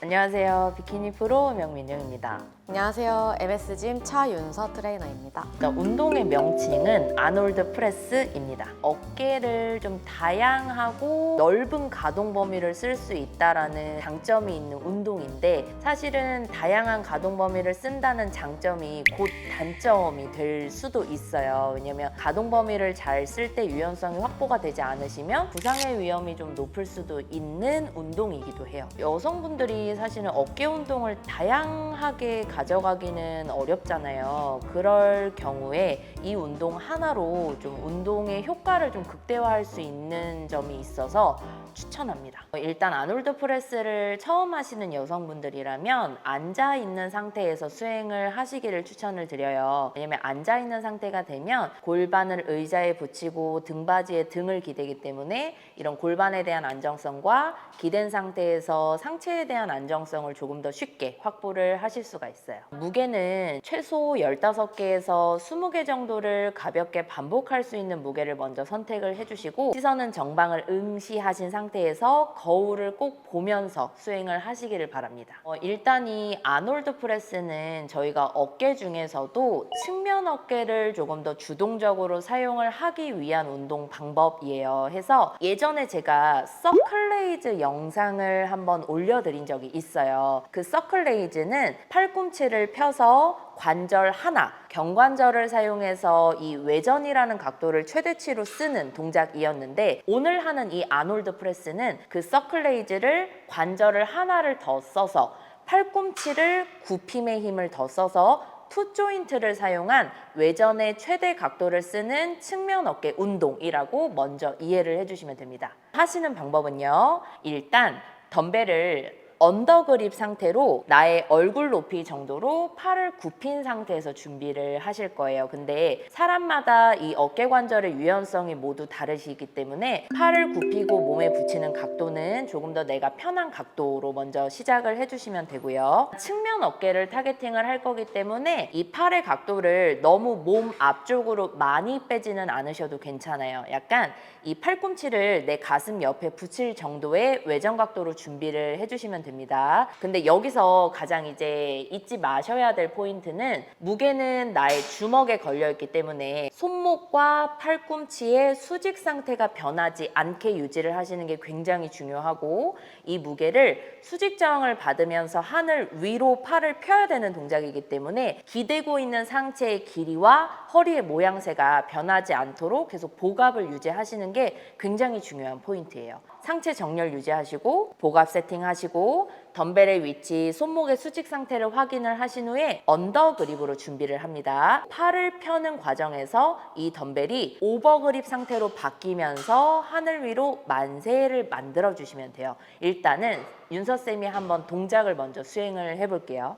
안녕하세요. 비키니 프로 명민영입니다. 안녕하세요. MS짐 차윤서 트레이너입니다. 운동의 명칭은 아놀드 프레스입니다. 어깨를 좀 다양하고 넓은 가동 범위를 쓸 수 있다라는 장점이 있는 운동인데 사실은 다양한 가동 범위를 쓴다는 장점이 곧 단점이 될 수도 있어요. 왜냐면 가동 범위를 잘 쓸 때 유연성이 확보가 되지 않으시면 부상의 위험이 좀 높을 수도 있는 운동이기도 해요. 여성분들이 사실은 어깨 운동을 다양하게 가져가기는 어렵잖아요. 그럴 경우에 이 운동 하나로 좀 운동의 효과를 좀 극대화할 수 있는 점이 있어서 추천합니다. 일단 아놀드 프레스를 처음 하시는 여성분들이라면 앉아 있는 상태에서 수행을 하시기를 추천을 드려요. 왜냐면 앉아 있는 상태가 되면 골반을 의자에 붙이고 등받이에 등을 기대기 때문에 이런 골반에 대한 안정성과 기댄 상태에서 상체에 대한 안정성을 조금 더 쉽게 확보를 하실 수가 있어요. 무게는 최소 15개에서 20개 정도를 가볍게 반복할 수 있는 무게를 먼저 선택을 해주시고 시선은 정방을 응시하신 상태에서 거울을 꼭 보면서 수행을 하시기를 바랍니다. 일단 이 아놀드 프레스는 저희가 어깨 중에서도 측면 어깨를 조금 더 주동적으로 사용을 하기 위한 운동 방법이에요. 해서 예전에 제가 서클레이즈 영상을 한번 올려드린 적이 있어요. 그 서클레이즈는 팔꿈치를 펴서 관절 하나, 경관절을 사용해서 이 외전이라는 각도를 최대치로 쓰는 동작이었는데 오늘 하는 이 아놀드 프레스는 그 서클레이즈를 관절을 하나를 더 써서 팔꿈치를 굽힘의 힘을 더 써서 풋 조인트를 사용한 외전의 최대 각도를 쓰는 측면 어깨 운동이라고 먼저 이해를 해주시면 됩니다. 하시는 방법은요. 일단 덤벨을 언더그립 상태로 나의 얼굴 높이 정도로 팔을 굽힌 상태에서 준비를 하실 거예요. 근데 사람마다 이 어깨 관절의 유연성이 모두 다르시기 때문에 팔을 굽히고 몸에 붙이는 각도는 조금 더 내가 편한 각도로 먼저 시작을 해주시면 되고요. 측면 어깨를 타겟팅을 할 거기 때문에 이 팔의 각도를 너무 몸 앞쪽으로 많이 빼지는 않으셔도 괜찮아요. 약간 이 팔꿈치를 내 가슴 옆에 붙일 정도의 외전 각도로 준비를 해주시면 됩니다. 근데 여기서 가장 이제 잊지 마셔야 될 포인트는 무게는 나의 주먹에 걸려있기 때문에 손목과 팔꿈치의 수직 상태가 변하지 않게 유지를 하시는 게 굉장히 중요하고 이 무게를 수직 저항을 받으면서 하늘 위로 팔을 펴야 되는 동작이기 때문에 기대고 있는 상체의 길이와 허리의 모양새가 변하지 않도록 계속 복압을 유지하시는 게 굉장히 중요한 포인트예요. 상체 정렬 유지하시고 복압 세팅하시고 덤벨의 위치, 손목의 수직 상태를 확인을 하신 후에 언더그립으로 준비를 합니다. 팔을 펴는 과정에서 이 덤벨이 오버그립 상태로 바뀌면서 하늘 위로 만세를 만들어 주시면 돼요. 일단은 윤서쌤이 한번 동작을 먼저 수행을 해볼게요.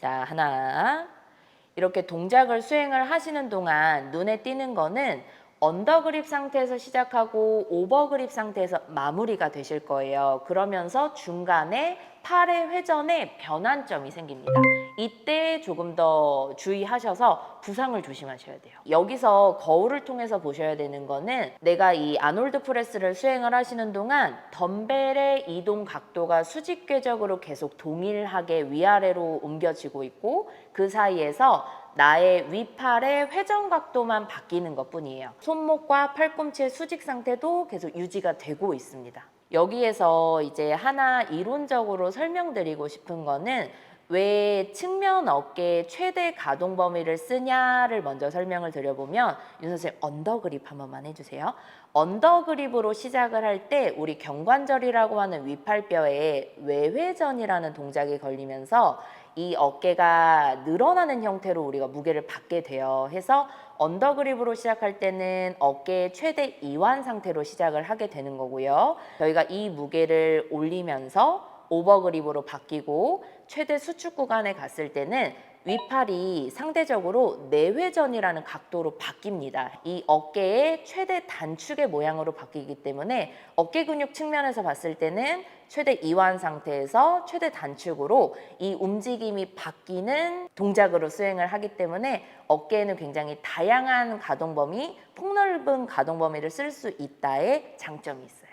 자, 하나. 이렇게 동작을 수행을 하시는 동안 눈에 띄는 거는 언더그립 상태에서 시작하고 오버그립 상태에서 마무리가 되실 거예요. 그러면서 중간에 팔의 회전에 변환점이 생깁니다. 이때 조금 더 주의하셔서 부상을 조심하셔야 돼요. 여기서 거울을 통해서 보셔야 되는 거는 내가 이 아놀드 프레스를 수행을 하시는 동안 덤벨의 이동 각도가 수직 궤적으로 계속 동일하게 위아래로 옮겨지고 있고 그 사이에서 나의 위팔의 회전 각도만 바뀌는 것뿐이에요. 손목과 팔꿈치의 수직 상태도 계속 유지가 되고 있습니다. 여기에서 이제 하나 이론적으로 설명드리고 싶은 거는 왜 측면 어깨 최대 가동 범위를 쓰냐를 먼저 설명을 드려보면 윤 선생님 언더그립 한 번만 해주세요. 언더그립으로 시작을 할 때 우리 경관절이라고 하는 위팔뼈에 외회전이라는 동작이 걸리면서 이 어깨가 늘어나는 형태로 우리가 무게를 받게 돼요. 해서 언더그립으로 시작할 때는 어깨의 최대 이완 상태로 시작을 하게 되는 거고요. 저희가 이 무게를 올리면서 오버그립으로 바뀌고 최대 수축 구간에 갔을 때는 위팔이 상대적으로 내회전이라는 각도로 바뀝니다. 이 어깨의 최대 단축의 모양으로 바뀌기 때문에 어깨 근육 측면에서 봤을 때는 최대 이완 상태에서 최대 단축으로 이 움직임이 바뀌는 동작으로 수행을 하기 때문에 어깨에는 굉장히 다양한 가동 범위, 폭넓은 가동 범위를 쓸 수 있다의 장점이 있어요.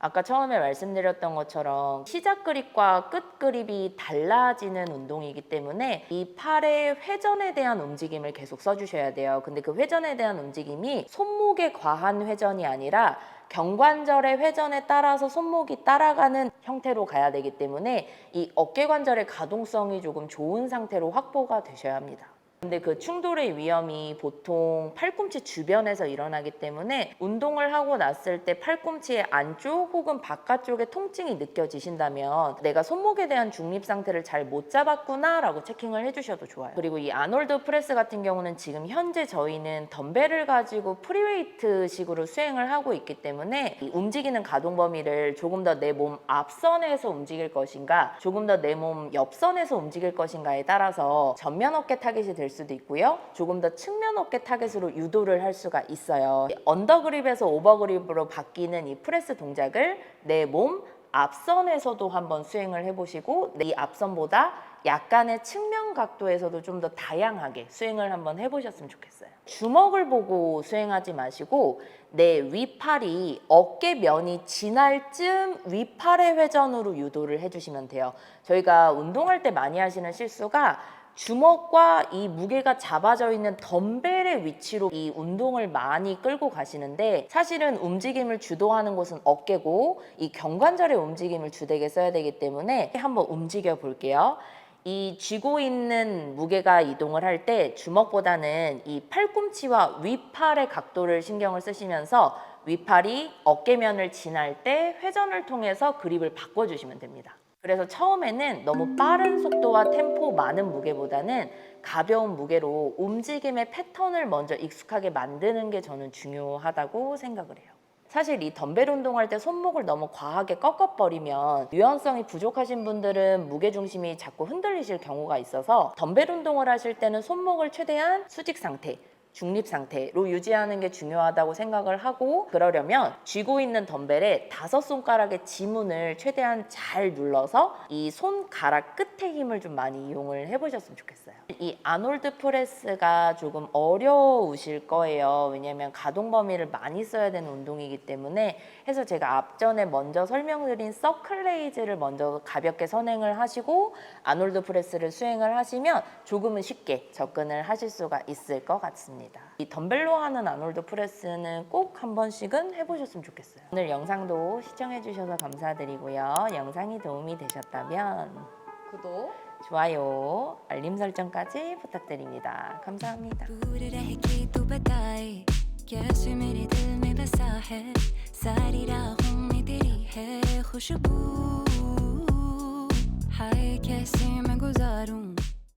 아까 처음에 말씀드렸던 것처럼 시작 그립과 끝 그립이 달라지는 운동이기 때문에 이 팔의 회전에 대한 움직임을 계속 써주셔야 돼요. 근데 그 회전에 대한 움직임이 손목에 과한 회전이 아니라 경관절의 회전에 따라서 손목이 따라가는 형태로 가야 되기 때문에 이 어깨관절의 가동성이 조금 좋은 상태로 확보가 되셔야 합니다. 근데 그 충돌의 위험이 보통 팔꿈치 주변에서 일어나기 때문에 운동을 하고 났을 때 팔꿈치의 안쪽 혹은 바깥쪽에 통증이 느껴지신다면 내가 손목에 대한 중립 상태를 잘 못 잡았구나 라고 체킹을 해주셔도 좋아요. 그리고 이 아놀드 프레스 같은 경우는 지금 현재 저희는 덤벨을 가지고 프리웨이트 식으로 수행을 하고 있기 때문에 이 움직이는 가동 범위를 조금 더 내 몸 앞선에서 움직일 것인가 조금 더 내 몸 옆선에서 움직일 것인가에 따라서 전면 어깨 타겟이 될 수도 있고요. 조금 더 측면 어깨 타겟으로 유도를 할 수가 있어요. 언더그립에서 오버그립으로 바뀌는 이 프레스 동작을 내 몸 앞선에서도 한번 수행을 해보시고 이 앞선보다 약간의 측면 각도에서도 좀 더 다양하게 수행을 한번 해보셨으면 좋겠어요. 주먹을 보고 수행하지 마시고 내 윗팔이 어깨면이 지날 쯤 윗팔의 회전으로 유도를 해주시면 돼요. 저희가 운동할 때 많이 하시는 실수가 주먹과 이 무게가 잡아져 있는 덤벨의 위치로 이 운동을 많이 끌고 가시는데 사실은 움직임을 주도하는 곳은 어깨고 이 경관절의 움직임을 주되게 써야 되기 때문에 한번 움직여 볼게요. 이 쥐고 있는 무게가 이동을 할 때 주먹보다는 이 팔꿈치와 윗팔의 각도를 신경을 쓰시면서 윗팔이 어깨면을 지날 때 회전을 통해서 그립을 바꿔주시면 됩니다. 그래서 처음에는 너무 빠른 속도와 템포 많은 무게보다는 가벼운 무게로 움직임의 패턴을 먼저 익숙하게 만드는 게 저는 중요하다고 생각을 해요. 사실 이 덤벨 운동할 때 손목을 너무 과하게 꺾어버리면 유연성이 부족하신 분들은 무게중심이 자꾸 흔들리실 경우가 있어서 덤벨 운동을 하실 때는 손목을 최대한 수직 상태, 중립 상태로 유지하는 게 중요하다고 생각을 하고 그러려면 쥐고 있는 덤벨에 5손가락의 지문을 최대한 잘 눌러서 이 손가락 끝에 힘을 좀 많이 이용을 해보셨으면 좋겠어요. 이 아놀드 프레스가 조금 어려우실 거예요. 왜냐하면 가동 범위를 많이 써야 되는 운동이기 때문에 해서 제가 앞전에 먼저 설명드린 서클레이즈를 먼저 가볍게 선행을 하시고 아놀드 프레스를 수행을 하시면 조금은 쉽게 접근을 하실 수가 있을 것 같습니다. 이 덤벨로 하는 아놀드 프레스는 꼭 한 번씩은 해보셨으면 좋겠어요. 오늘 영상도 시청해주셔서 감사드리고요. 영상이 도움이 되셨다면 구독, 좋아요, 알림 설정까지 부탁드립니다. 감사합니다. हाय कैसे मैं गुजारूं